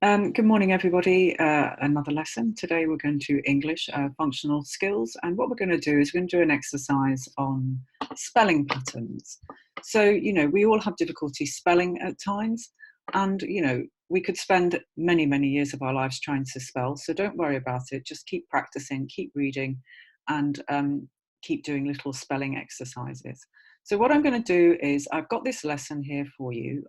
Good morning, everybody. Another lesson. Today we're going to English functional skills, and what we're going to do is we're going to do an exercise on spelling patterns. So, we all have difficulty spelling at times, and, we could spend many, many years of our lives trying to spell. So don't worry about it. Just keep practicing, keep reading, and keep doing little spelling exercises. So what I'm going to do is I've got this lesson here for you.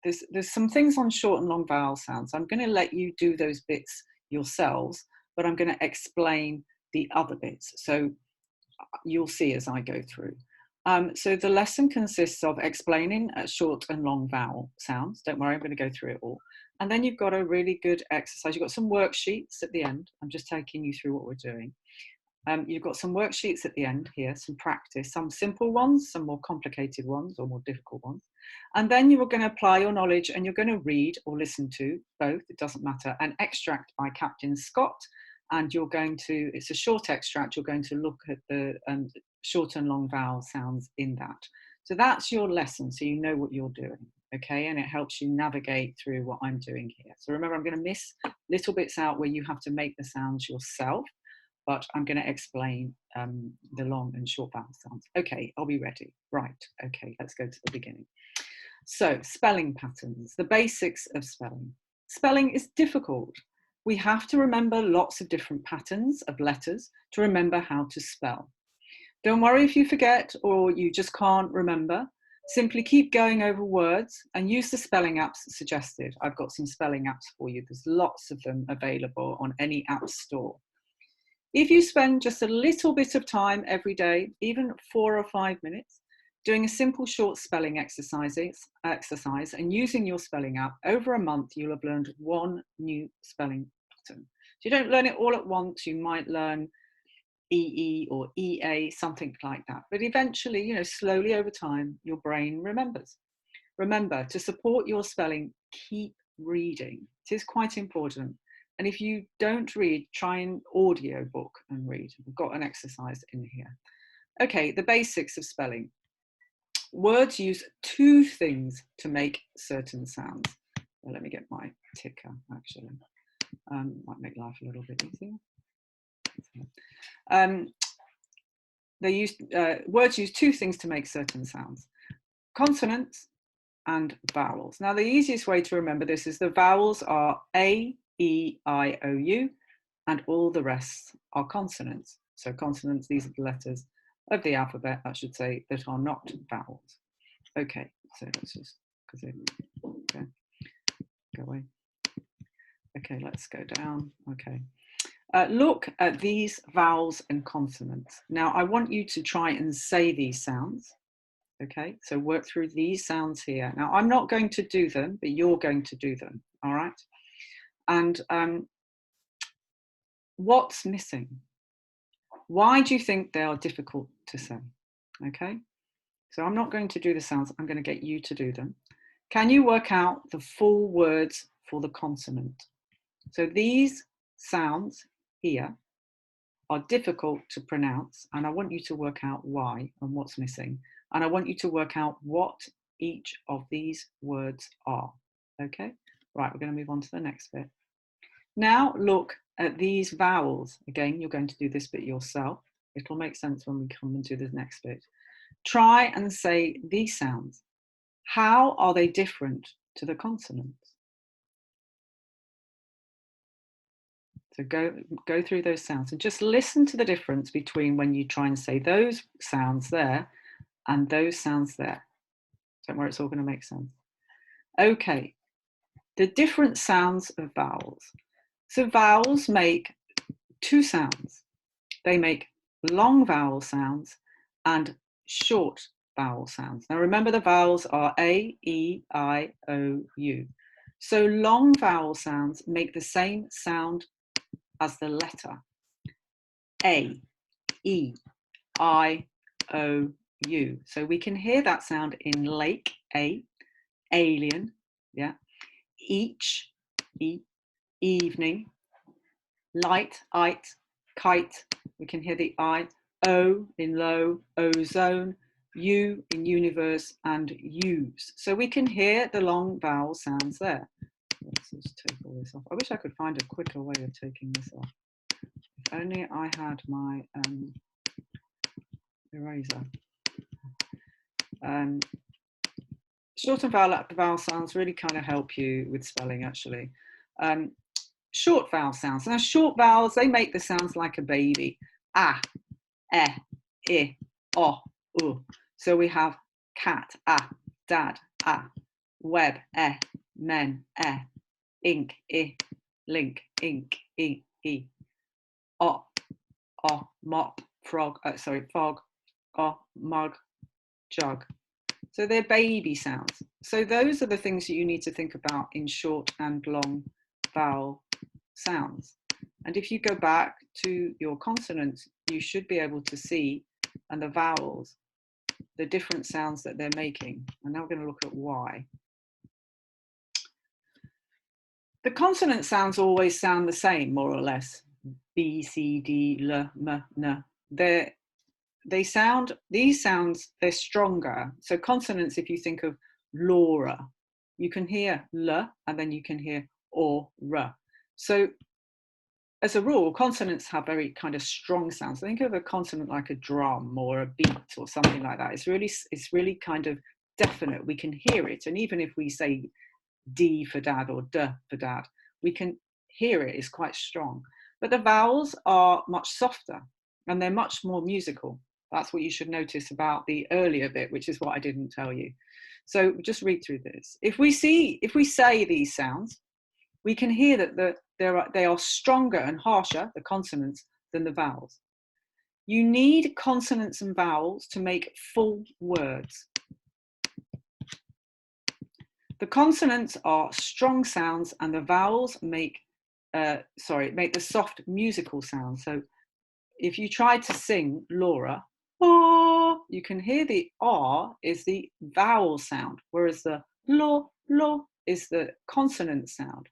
There's some things on short and long vowel sounds. I'm going to let you do those bits yourselves, but I'm going to explain the other bits. So you'll see as I go through. So the lesson consists of explaining short and long vowel sounds. Don't worry, I'm going to go through it all. And then you've got a really good exercise. You've got some worksheets at the end. I'm just taking you through what we're doing. You've got some worksheets at the end here, some practice, some simple ones, some more complicated ones or more difficult ones. And then you are going to apply your knowledge and you're going to read or listen to both, it doesn't matter, an extract by Captain Scott. And you're going to, it's a short extract, you're going to look at the short and long vowel sounds in that. So that's your lesson, so you know what you're doing, okay? And it helps you navigate through what I'm doing here. So remember, I'm going to miss little bits out where you have to make the sounds yourself, but I'm going to explain the long and short vowel sounds. Okay, are we ready? Right, okay, let's go to the beginning. So, spelling patterns, the basics of spelling. Spelling is difficult. We have to remember lots of different patterns of letters to remember how to spell. Don't worry if you forget or you just can't remember. Simply keep going over words and use the spelling apps suggested. I've got some spelling apps for you. There's lots of them available on any app store. If you spend just a little bit of time every day, even 4 or 5 minutes, doing a simple short spelling exercise and using your spelling app, over a month you'll have learned one new spelling pattern. So you don't learn it all at once, you might learn EE or EA, something like that. But eventually, slowly over time, your brain remembers. Remember, to support your spelling, keep reading. It is quite important. And if you don't read, try an audio book and read. We've got an exercise in here. Okay, the basics of spelling. Words use two things to make certain sounds. Well, let me get my ticker, actually. Might make life a little bit easier. Words use two things to make certain sounds. Consonants and vowels. Now, the easiest way to remember this is the vowels are A, E, I, O, U, and all the rest are consonants. So consonants, these are the letters of the alphabet, I should say, that are not vowels. Okay, so let's just, okay, go away. Okay, let's go down, okay. Look at these vowels and consonants. Now, I want you to try and say these sounds. Okay, so work through these sounds here. Now, I'm not going to do them, but you're going to do them, all right? And what's missing? Why do you think they are difficult to say? Okay, so I'm not going to do the sounds, I'm going to get you to do them. Can you work out the full words for the consonant? So these sounds here are difficult to pronounce, and I want you to work out why and what's missing. And I want you to work out what each of these words are. Okay, right, we're going to move on to the next bit. Now look at these vowels. Again, you're going to do this bit yourself. It'll make sense when we come and do the next bit. Try and say these sounds. How are they different to the consonants? So go through those sounds and just listen to the difference between when you try and say those sounds there and those sounds there. Don't worry, it's all going to make sense. Okay, the different sounds of vowels. So vowels make two sounds. They make long vowel sounds and short vowel sounds. Now remember, the vowels are A, E, I, O, U. So long vowel sounds make the same sound as the letter A, E, I, O, U. So we can hear that sound in lake, A, alien, yeah, each, E, evening, light, it, kite, we can hear the I, O in low, ozone, U in universe, and use. So we can hear the long vowel sounds there. let's just take all this off. I wish I could find a quicker way of taking this off. If only I had my eraser. Short and vowel sounds really kind of help you with spelling, actually. Short vowel sounds. Now, short vowels, they make the sounds like a baby. Ah, eh, I, o, u. So we have cat, ah, dad, ah, web, men, ink, I, link, ink, I, o, mop, frog, fog, o, mug, jug. So they're baby sounds. So those are the things that you need to think about in short and long vowel sounds. And if you go back to your consonants, you should be able to see, and the vowels, the different sounds that they're making. And now we're going to look at why. The consonant sounds always sound the same, more or less. B, C, D, L, M, N. These sounds, they're stronger. So consonants, if you think of Laura, you can hear L and then you can hear or R. So as a rule, consonants have very kind of strong sounds. Think of a consonant like a drum or a beat or something like that. It's really kind of definite. We can hear it. And even if we say D for dad or D for dad, we can hear it. It's quite strong. But the vowels are much softer and they're much more musical. That's what you should notice about the earlier bit, which is what I didn't tell you. So just read through this. If we say these sounds, we can hear that they are stronger and harsher, the consonants, than the vowels. You need consonants and vowels to make full words. The consonants are strong sounds and the vowels make the soft musical sounds. So if you try to sing Laura, oh, you can hear the R is the vowel sound, whereas the lo is the consonant sound.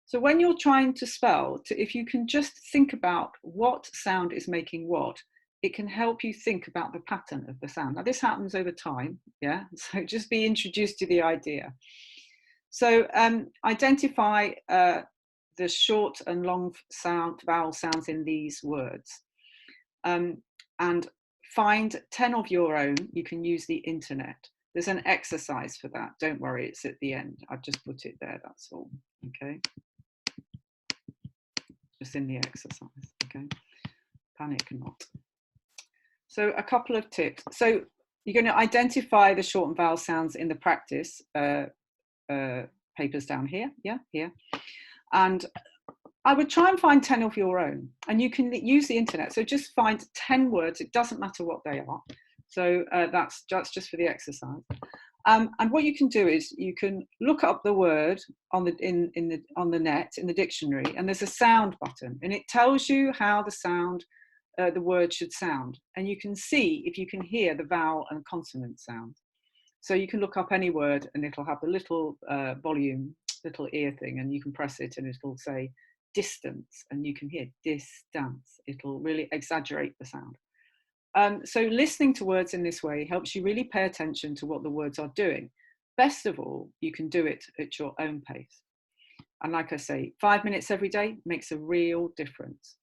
So when you're trying to spell, if you can just think about what sound is making what, it can help you think about the pattern of the sound. Now this happens over time, yeah? So just be introduced to the idea. So identify the short and long vowel sounds in these words. And find 10 of your own. You can use the internet. There's an exercise for that. Don't worry, it's at the end. I've just put it there, that's all, okay? Just in the exercise, okay? Panic not. So a couple of tips. So you're going to identify the short and vowel sounds in the practice papers down here, yeah, here. And I would try and find 10 of your own, and you can use the internet. So just find 10 words, it doesn't matter what they are. So that's just for the exercise. And what you can do is you can look up the word on the net, in the dictionary, and there's a sound button, and it tells you how the word should sound. And you can see if you can hear the vowel and consonant sound. So you can look up any word and it'll have a little volume, little ear thing, and you can press it and it'll say distance, and you can hear distance. It'll really exaggerate the sound. So listening to words in this way helps you really pay attention to what the words are doing. Best of all, you can do it at your own pace. And like I say, 5 minutes every day makes a real difference.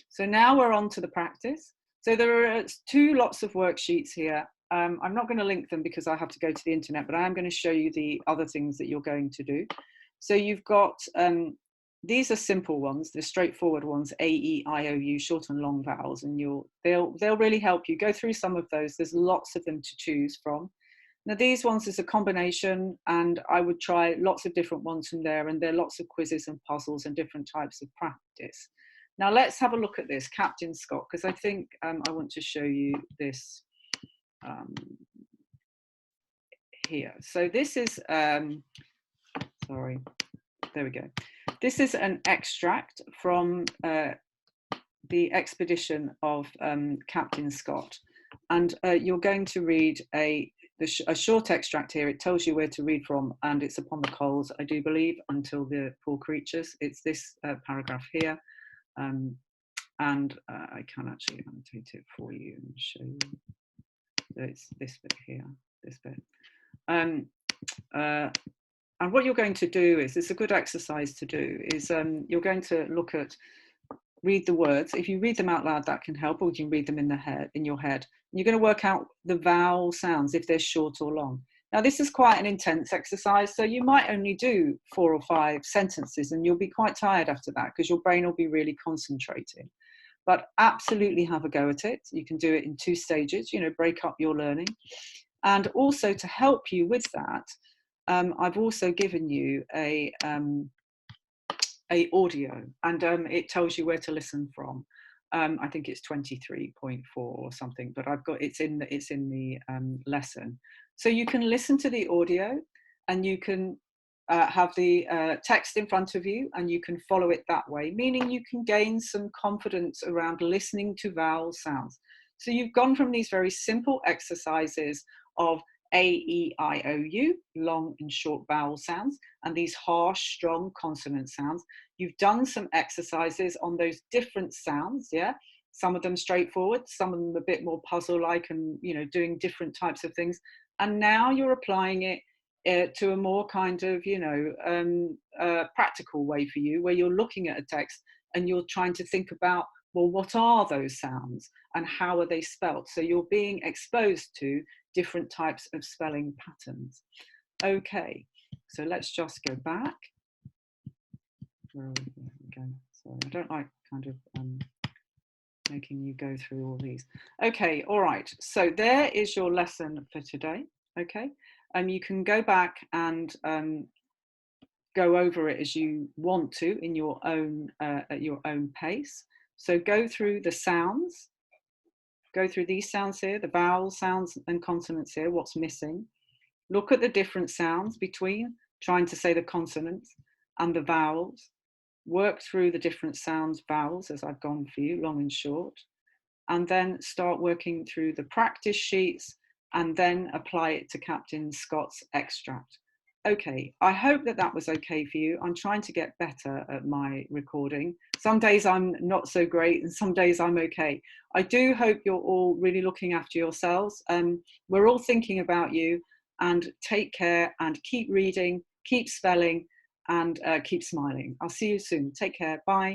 So now we're on to the practice. So there are 2 lots of worksheets here. I'm not going to link them because I have to go to the internet, but I am going to show you the other things that you're going to do. So you've got, these are simple ones, the straightforward ones, A, E, I, O, U, short and long vowels, and they'll really help you go through some of those. There's lots of them to choose from. Now these ones is a combination, and I would try lots of different ones from there, and there are lots of quizzes and puzzles and different types of practice. Now let's have a look at this, Captain Scott, because I think I want to show you this here. So this is, sorry, there we go. This is an extract from the expedition of Captain Scott. And you're going to read a short extract here. It tells you where to read from, and it's upon the coals, I do believe, until the poor creatures. It's this paragraph here. And I can actually annotate it for you and show you. So it's this bit here, this bit. And what you're going to do is, it's a good exercise to do, is you're going to read the words. If you read them out loud, that can help, or you can read them in your head. And you're going to work out the vowel sounds, if they're short or long. Now, this is quite an intense exercise, so you might only do 4 or 5 sentences, and you'll be quite tired after that because your brain will be really concentrating. But absolutely have a go at it. You can do it in 2 stages, break up your learning. And also, to help you with that, I've also given you a audio, and it tells you where to listen from. I think it's 23.4 or something, but it's in the lesson. So you can listen to the audio, and you can have the text in front of you, and you can follow it that way, meaning you can gain some confidence around listening to vowel sounds. So you've gone from these very simple exercises of A, E, I, O, U, long and short vowel sounds, and these harsh, strong consonant sounds. You've done some exercises on those different sounds, yeah? Some of them straightforward, some of them a bit more puzzle-like, and, doing different types of things. And now you're applying it to a more kind of, practical way for you, where you're looking at a text and you're trying to think about, well, what are those sounds and how are they spelt? So you're being exposed to different types of spelling patterns. Okay, so let's just go back. Where are we going? Sorry, I don't like kind of making you go through all these. Okay, all right, so there is your lesson for today. Okay, you can go back and go over it as you want to in your own at your own pace. So go through the sounds, go through these sounds here, the vowel sounds and consonants here, what's missing. Look at the different sounds between trying to say the consonants and the vowels. Work through the different sounds, vowels, as I've gone for you, long and short. And then start working through the practice sheets, and then apply it to Captain Scott's extract. Okay, I hope that was okay for you. I'm trying to get better at my recording. Some days I'm not so great, and some days I'm okay. I do hope you're all really looking after yourselves. We're all thinking about you, and take care, and keep reading, keep spelling, and keep smiling. I'll see you soon. Take care. Bye.